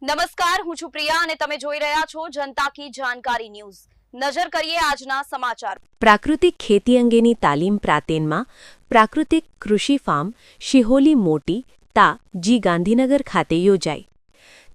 નમસ્કાર, હું છું પ્રિયા અને તમે જોઈ રહ્યા છો જનતા કી જાણકારી ન્યૂઝ। નજર કરીએ આજના સમાચાર। પ્રાકૃતિક ખેતી અંગેની તાલીમ પ્રાંતેનમાં પ્રાકૃતિક કૃષિ ફાર્મ શિહોલી મોટી તા જી ગાંધીનગર ખાતે યોજાઈ।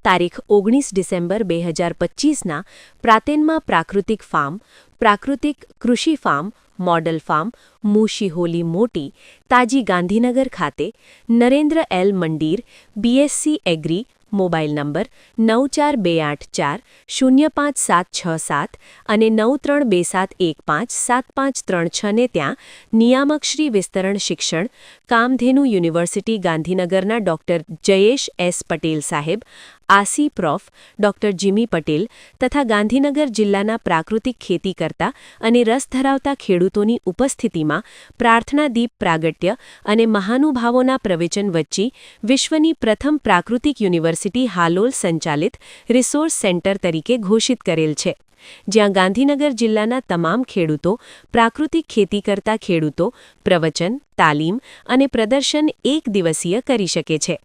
તારીખ 19 ડિસેમ્બર 2025ના પ્રાંતેનમાં પ્રાકૃતિક ફાર્મ પ્રાકૃતિક કૃષિ ફાર્મ મોડલ ફાર્મ મુ શિહોલી મોટી તાજી ગાંધીનગર ખાતે નરેન્દ્ર એલ મંડીર બીએસસી એગ્રી મોબાઈલ નંબર 9428405767 અને 9327157536 ને ત્યાં નિયામક શ્રી વિસ્તરણ શિક્ષણ કામધેનુ યુનિવર્સિટી ગાંધીનગરના ડોક્ટર જયેશ એસ પટેલ સાહેબ asst prof doctor Jimmy Patel તથા ગાંધીનગર જિલ્લાના પ્રાકૃતિક ખેતી કરતા અને રસ ધરાવતા ખેડૂતોની ઉપસ્થિતિમાં પ્રાર્થના દીપ પ્રાગટ્ય અને મહાનુભાવોના પ્રવચન વચ્ચે વિશ્વની પ્રથમ પ્રાકૃતિક યુનિવર્સિટી હાલોલ સંચાલિત રિસોર્સ સેન્ટર તરીકે ઘોષિત કરેલ છે, જ્યાં ગાંધીનગર જિલ્લાના તમામ ખેડૂતો પ્રાકૃતિક ખેતી કરતા ખેડૂતો પ્રવચન, તાલીમ અને પ્રદર્શન એક દિવસીય કરી શકે છે।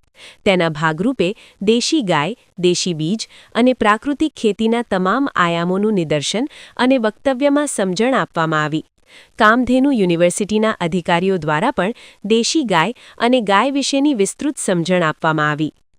તેના ભાગરૂપે દેશી ગાય, દેશી બીજ અને પ્રાકૃતિક ખેતીના તમામ આયામોનું નિદર્શન અને વક્તવ્યમાં સમજણ આપવામાં આવી। કામધેનુ યુનિવર્સિટીના અધિકારીઓ દ્વારા પણ દેશી ગાય અને ગાય વિશેની વિસ્તૃત સમજણ આપવામાં આવી।